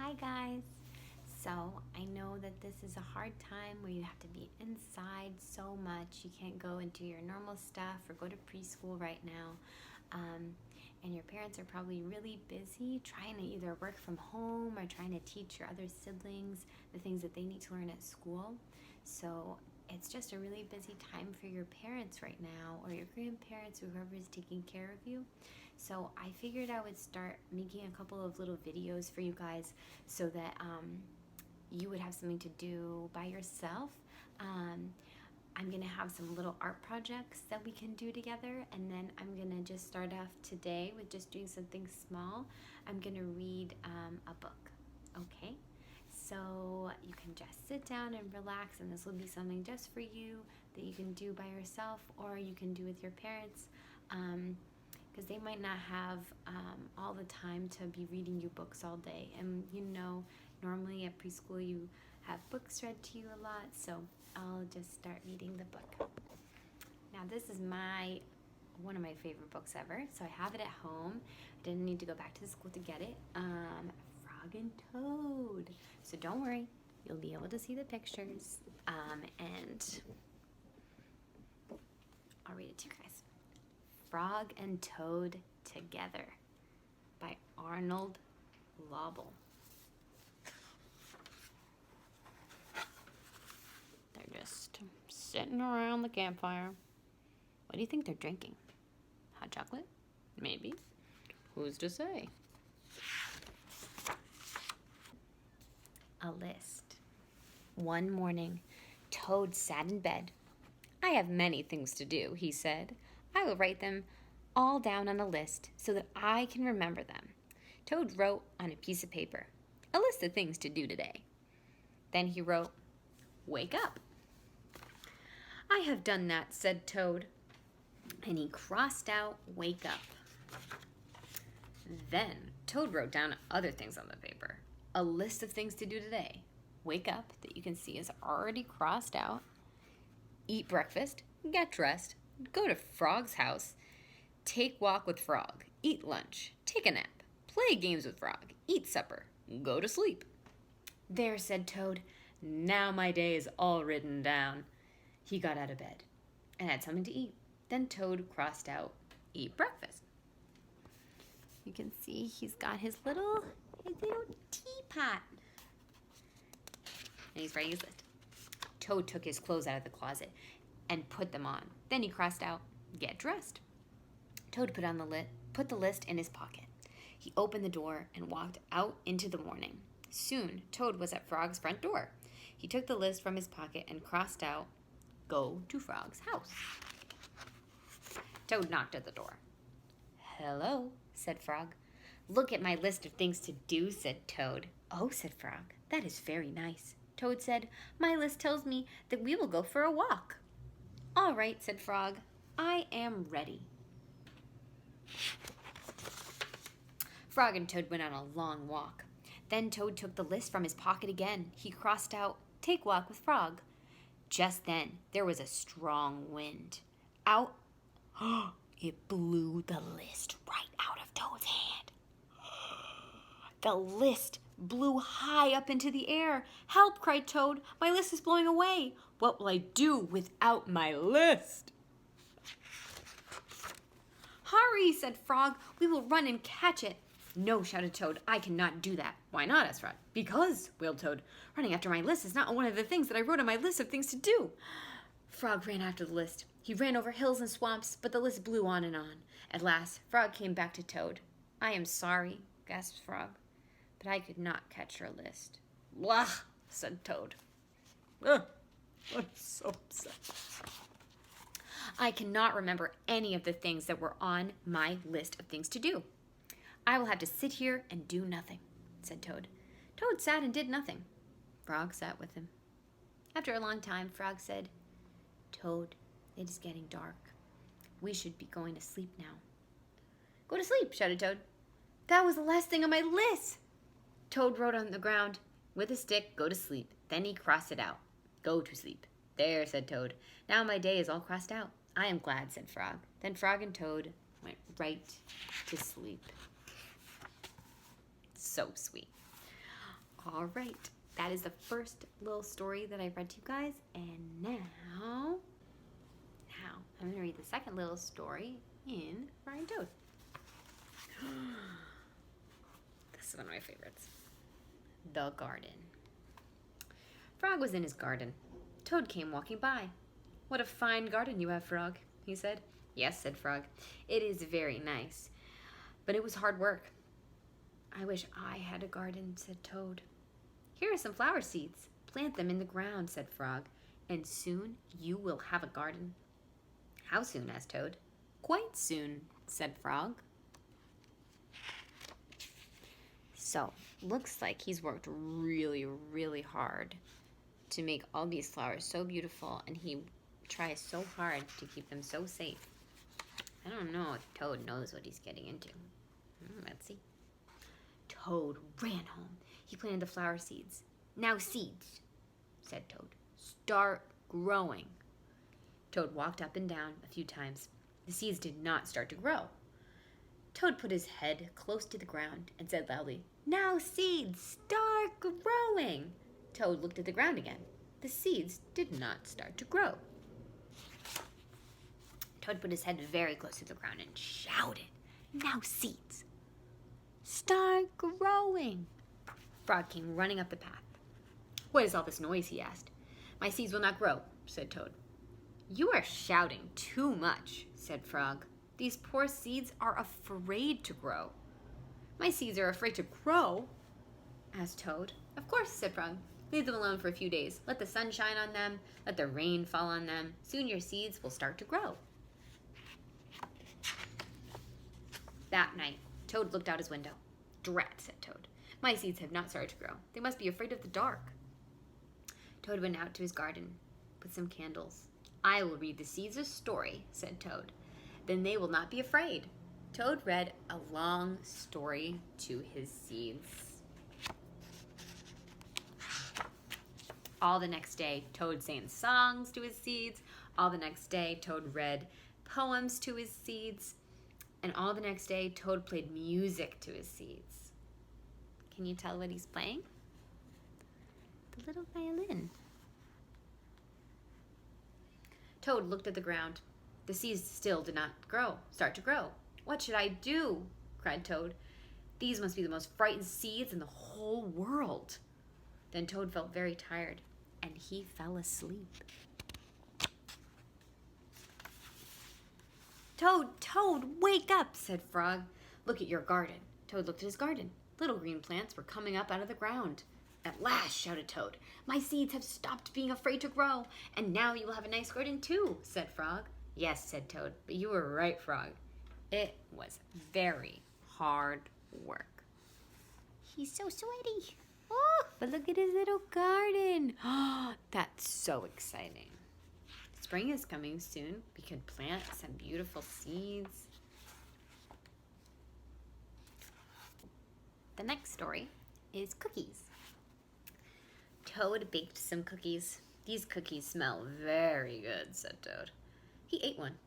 Hi guys. So I know that this is a hard time where you have to be inside so much. You can't go and do your normal stuff or go to preschool right now. And your parents are probably really busy trying to either work from home or trying to teach your other siblings the things that they need to learn at school. So it's just a really busy time for your parents right now, or your grandparents, or whoever is taking care of you. So I figured I would start making a couple of little videos for you guys so that you would have something to do by yourself. I'm gonna have some little art projects that we can do together, and then I'm gonna just start off today with just doing something small. I'm gonna read a book, okay? So you can just sit down and relax, and this will be something just for you that you can do by yourself, or you can do with your parents, because they might not have all the time to be reading you books all day. And normally at preschool you have books read to you a lot, so I'll just start reading the book. Now this is one of my favorite books ever, so I have it at home. I didn't need to go back to the school to get it. Frog and Toad. So don't worry, you'll be able to see the pictures, and I'll read it to you guys. Frog and Toad Together by Arnold Lobel. They're just sitting around the campfire. What do you think they're drinking? Hot chocolate? Maybe. Who's to say? A list. One morning, Toad sat in bed. "I have many things to do," he said. "I will write them all down on a list so that I can remember them." Toad wrote on a piece of paper, "A list of things to do today." Then he wrote, "Wake up." "I have done that," said Toad, and he crossed out "wake up." Then Toad wrote down other things on the paper. A list of things to do today. Wake up, that you can see is already crossed out. Eat breakfast, get dressed, go to Frog's house, take walk with Frog, eat lunch, take a nap, play games with Frog, eat supper, go to sleep. "There," said Toad. "Now my day is all written down." He got out of bed and had something to eat. Then Toad crossed out eat breakfast. You can see he's got his little teapot. And he's writing his list. Toad took his clothes out of the closet and put them on. Then he crossed out get dressed. Toad put the list in his pocket. He opened the door and walked out into the morning. Soon, Toad was at Frog's front door. He took the list from his pocket and crossed out go to Frog's house. Toad knocked at the door. "Hello," said Frog. "Look at my list of things to do," said Toad. "Oh," said Frog, "that is very nice." Toad said, "My list tells me that we will go for a walk." "All right," said Frog, "I am ready." Frog and Toad went on a long walk. Then Toad took the list from his pocket again. He crossed out take walk with Frog. Just then, there was a strong wind. It blew the list right out of Toad's hand. The list blew high up into the air. "Help!" cried Toad. "My list is blowing away. What will I do without my list?" "Hurry!" said Frog. "We will run and catch it." "No!" shouted Toad. "I cannot do that." "Why not?" asked Frog. "Because," wailed Toad, "running after my list is not one of the things that I wrote on my list of things to do." Frog ran after the list. He ran over hills and swamps, but the list blew on and on. At last, Frog came back to Toad. "I am sorry," gasped Frog, "but I could not catch your list." "Blah!" said Toad. "I'm so upset. I cannot remember any of the things that were on my list of things to do. I will have to sit here and do nothing," said Toad. Toad sat and did nothing. Frog sat with him. After a long time, Frog said, "Toad, it is getting dark. We should be going to sleep now." "Go to sleep," shouted Toad. "That was the last thing on my list." Toad wrote on the ground with a stick, "Go to sleep." Then he crossed it out. "Go to sleep." "There," said Toad. "Now my day is all crossed out." "I am glad," said Frog. Then Frog and Toad went right to sleep. So sweet. All right, that is the first little story that I read to you guys, and now I'm going to read the second little story in Fried Toad. This is one of my favorites. The Garden. Frog was in his garden. Toad came walking by. "What a fine garden you have, Frog," he said. "Yes," said Frog, "it is very nice, but it was hard work." "I wish I had a garden," said Toad. "Here are some flower seeds. Plant them in the ground," said Frog, "and soon you will have a garden." "How soon?" asked Toad. "Quite soon," said Frog. So, looks like he's worked really, really hard to make all these flowers so beautiful, and he tries so hard to keep them so safe. I don't know if Toad knows what he's getting into. Let's see. Toad ran home. He planted the flower seeds. "Now seeds," said Toad. "Start growing." Toad walked up and down a few times. The seeds did not start to grow. Toad put his head close to the ground and said loudly, "Now seeds, start growing." Toad looked at the ground again. The seeds did not start to grow. Toad put his head very close to the ground and shouted, "Now seeds, start growing." Frog came running up the path. "What is all this noise?" he asked. "My seeds will not grow," said Toad. "You are shouting too much," said Frog. "These poor seeds are afraid to grow." "My seeds are afraid to grow?" asked Toad. "Of course," said Frog. "Leave them alone for a few days. Let the sun shine on them. Let the rain fall on them. Soon your seeds will start to grow." That night, Toad looked out his window. "Drat," said Toad. "My seeds have not started to grow. They must be afraid of the dark." Toad went out to his garden with some candles. "I will read the seeds a story," said Toad. "Then they will not be afraid." Toad read a long story to his seeds. All the next day, Toad sang songs to his seeds. All the next day, Toad read poems to his seeds. And all the next day, Toad played music to his seeds. Can you tell what he's playing? The little violin. Toad looked at the ground. The seeds still did not start to grow. "What should I do?" cried Toad. "These must be the most frightened seeds in the whole world." Then Toad felt very tired, and he fell asleep. Toad, wake up," said Frog. "Look at your garden." Toad looked at his garden. Little green plants were coming up out of the ground. "At last," shouted Toad, "my seeds have stopped being afraid to grow, and now you will have a nice garden too," said Frog. "Yes," said Toad, "but you were right, Frog. It was very hard work." He's so sweaty. Oh, but look at his little garden. Oh, that's so exciting. Spring is coming soon. We could plant some beautiful seeds. The next story is cookies. Toad baked some cookies. "These cookies smell very good," said Toad. He ate one.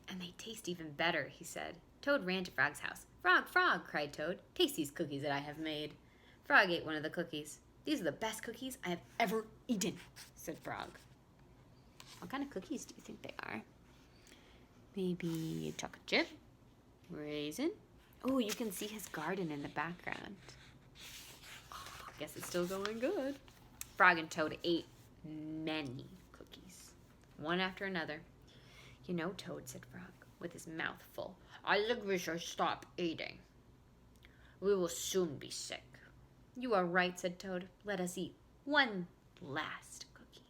"And they taste even better," he said. Toad ran to Frog's house. "Frog, Frog," cried Toad, "taste these cookies that I have made." Frog ate one of the cookies. "These are the best cookies I have ever eaten," said Frog. What kind of cookies do you think they are? Maybe chocolate chip? Raisin? Oh, you can see his garden in the background. Oh, I guess it's still going good. Frog and Toad ate many cookies, one after another. "You know, Toad," said Frog, with his mouth full, "I think we should stop eating. We will soon be sick." "You are right," said Toad. "Let us eat one last cookie."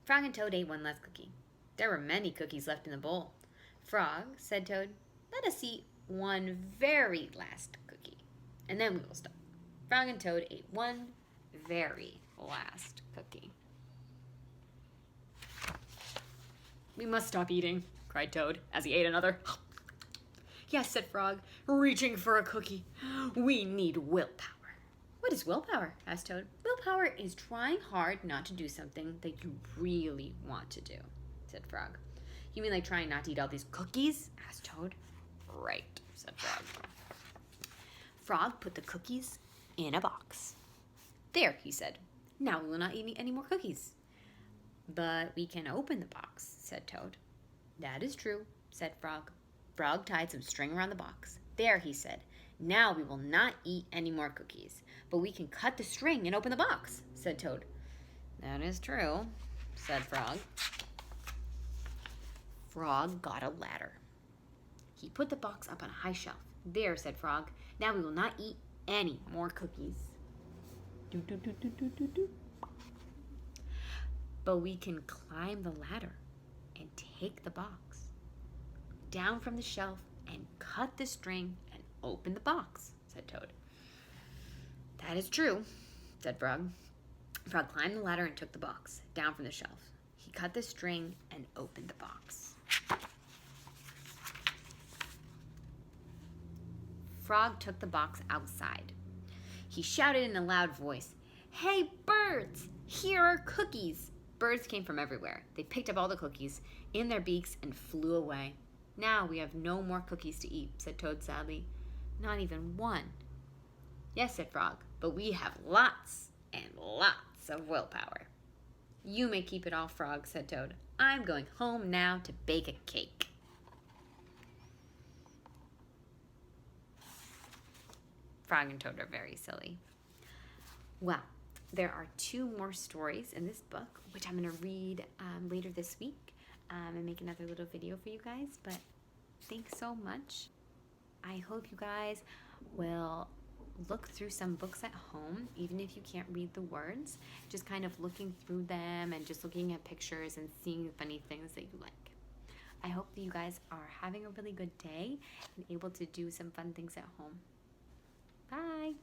Frog and Toad ate one last cookie. There were many cookies left in the bowl. "Frog," said Toad, "let us eat one very last cookie, and then we will stop." Frog and Toad ate one very last cookie. "We must stop eating," cried Toad, as he ate another. "Yes," said Frog, reaching for a cookie. "We need willpower." "What is willpower?" asked Toad. "Willpower is trying hard not to do something that you really want to do," said Frog. "You mean like trying not to eat all these cookies?" asked Toad. "Right," said Frog. Frog put the cookies in a box. There, he said. Now we will not eat any more cookies. But we can open the box, said Toad. That is true, said Frog. Frog tied some string around the box. There, he said. Now we will not eat any more cookies. But we can cut the string and open the box, said Toad. That is true, said Frog. Frog got a ladder. He put the box up on a high shelf. There, said Frog. Now we will not eat any more cookies. Do, do, do, do, do, do, do. But we can climb the ladder and take the box down from the shelf and cut the string and open the box, said Toad. That is true, said Frog. Frog climbed the ladder and took the box down from the shelf. He cut the string and opened the box. Frog took the box outside. He shouted in a loud voice, "Hey, birds! Here are cookies!" Birds came from everywhere. They picked up all the cookies in their beaks and flew away. Now we have no more cookies to eat, said Toad sadly. Not even one. Yes, said Frog, but we have lots and lots of willpower. You may keep it all, Frog, said Toad. I'm going home now to bake a cake. Frog and Toad are very silly. Well, there are 2 more stories in this book, which I'm going to read later this week and make another little video for you guys. But thanks so much. I hope you guys will look through some books at home, even if you can't read the words. Just kind of looking through them and just looking at pictures and seeing the funny things that you like. I hope that you guys are having a really good day and able to do some fun things at home. Bye.